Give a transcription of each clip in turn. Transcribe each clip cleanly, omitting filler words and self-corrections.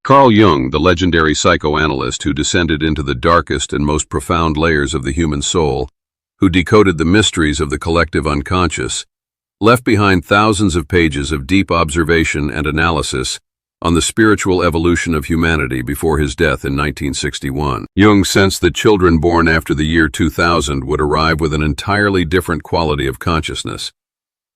Carl Jung, the legendary psychoanalyst who descended into the darkest and most profound layers of the human soul, who decoded the mysteries of the collective unconscious, left behind thousands of pages of deep observation and analysis on the spiritual evolution of humanity before his death in 1961. Jung sensed that children born after the year 2000 would arrive with an entirely different quality of consciousness,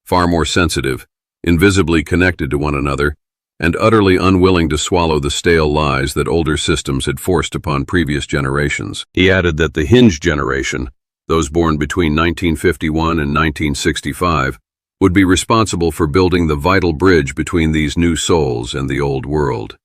far more sensitive, invisibly connected to one another, and utterly unwilling to swallow the stale lies that older systems had forced upon previous generations. He added that the hinge generation, those born between 1951 and 1965, would be responsible for building the vital bridge between these new souls and the old world.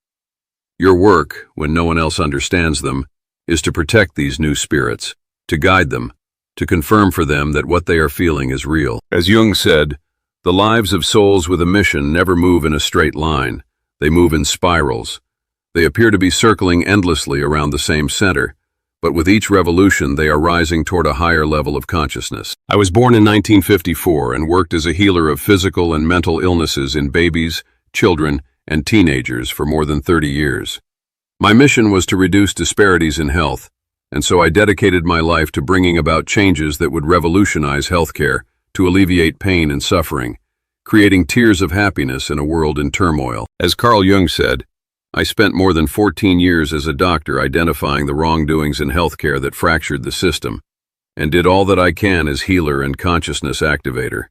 Your work, when no one else understands them, is to protect these new spirits, to guide them, to confirm for them that what they are feeling is real. As Jung said, the lives of souls with a mission never move in a straight line. They move in spirals. They appear to be circling endlessly around the same center, but with each revolution they are rising toward a higher level of consciousness. I was born in 1954 and worked as a healer of physical and mental illnesses in babies, children, and teenagers for more than 30 years. My mission was to reduce disparities in health, and so I dedicated my life to bringing about changes that would revolutionize healthcare, to alleviate pain and suffering, creating tears of happiness in a world in turmoil. As Carl Jung said, I spent more than 14 years as a doctor identifying the wrongdoings in healthcare that fractured the system, and did all that I can as healer and consciousness activator.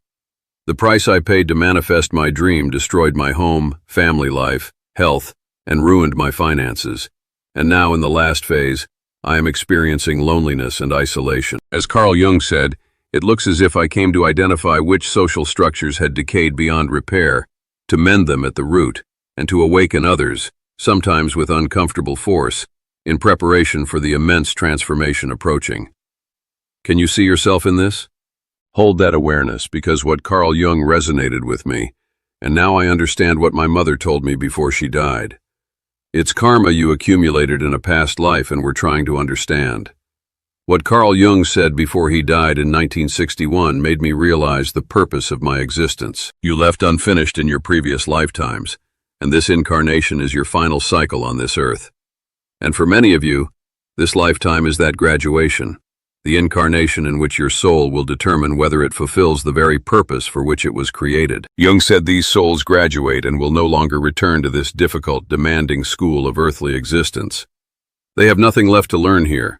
The price I paid to manifest my dream destroyed my home, family life, health, and ruined my finances. And now in the last phase, I am experiencing loneliness and isolation. As Carl Jung said, it looks as if I came to identify which social structures had decayed beyond repair, to mend them at the root, and to awaken others, sometimes with uncomfortable force, in preparation for the immense transformation approaching. Can you see yourself in this? Hold that awareness, because what Carl Jung resonated with me, and now I understand what my mother told me before she died. It's karma you accumulated in a past life and were trying to understand. What Carl Jung said before he died in 1961 made me realize the purpose of my existence. You left unfinished in your previous lifetimes, and this incarnation is your final cycle on this earth. And for many of you, this lifetime is that graduation, the incarnation in which your soul will determine whether it fulfills the very purpose for which it was created. Jung said these souls graduate and will no longer return to this difficult, demanding school of earthly existence. They have nothing left to learn here.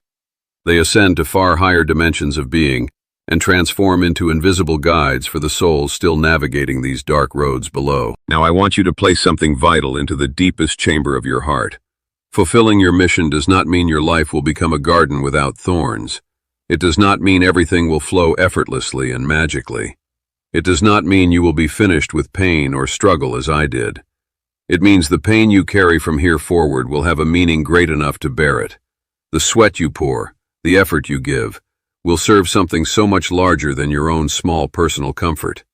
They ascend to far higher dimensions of being and transform into invisible guides for the souls still navigating these dark roads below. Now I want you to place something vital into the deepest chamber of your heart. Fulfilling your mission does not mean your life will become a garden without thorns. It does not mean everything will flow effortlessly and magically. It does not mean you will be finished with pain or struggle as I did. It means the pain you carry from here forward will have a meaning great enough to bear it. The sweat you pour, the effort you give, will serve something so much larger than your own small personal comfort.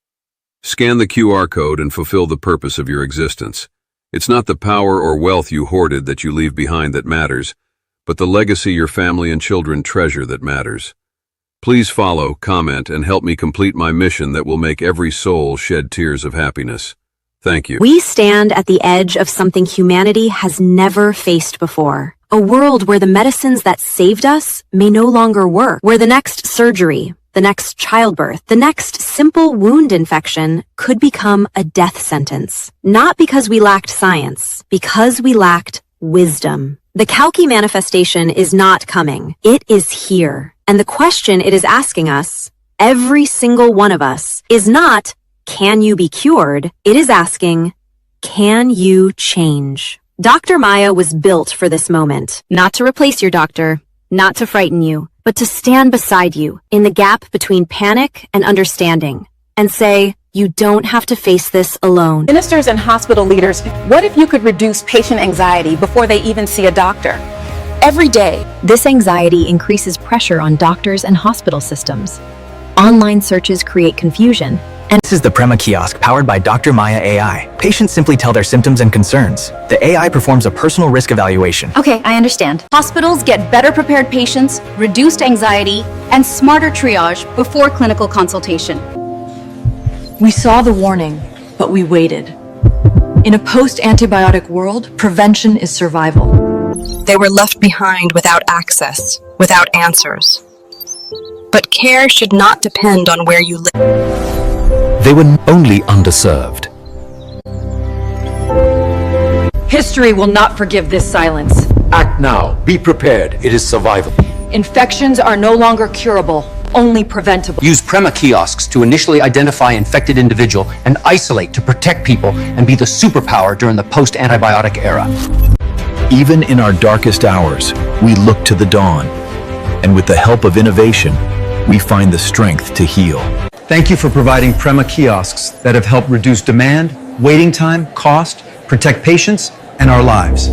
Scan the QR code and fulfill the purpose of your existence. It's not the power or wealth you hoarded that you leave behind that matters, but the legacy your family and children treasure that matters. Please follow, comment, and help me complete my mission that will make every soul shed tears of happiness. Thank you. We stand at the edge of something humanity has never faced before. A world where the medicines that saved us may no longer work, where the next surgery, the next childbirth, the next simple wound infection could become a death sentence. Not because we lacked science, because we lacked wisdom. The Kalki manifestation is not coming. It is here. And the question it is asking us, every single one of us, is not, can you be cured? It is asking, can you change? Dr. Maya was built for this moment, not to replace your doctor, not to frighten you, but to stand beside you in the gap between panic and understanding and say, you don't have to face this alone. Ministers and hospital leaders, what if you could reduce patient anxiety before they even see a doctor? Every day, this anxiety increases pressure on doctors and hospital systems. Online searches create confusion. This is the Prema kiosk powered by Dr. Maya AI. Patients simply tell their symptoms and concerns. The AI performs a personal risk evaluation. Okay, I understand. Hospitals get better prepared patients, reduced anxiety, and smarter triage before clinical consultation. We saw the warning, but we waited. In a post-antibiotic world, prevention is survival. They were left behind without access, without answers. But care should not depend on where you live. They were only underserved. History will not forgive this silence. Act now. Be prepared. It is survival. Infections are no longer curable, only preventable. Use Prema kiosks to initially identify infected individual and isolate to protect people and be the superpower during the post-antibiotic era. Even in our darkest hours, we look to the dawn. And with the help of innovation, we find the strength to heal. Thank you for providing Prema kiosks that have helped reduce demand, waiting time, cost, protect patients, and our lives.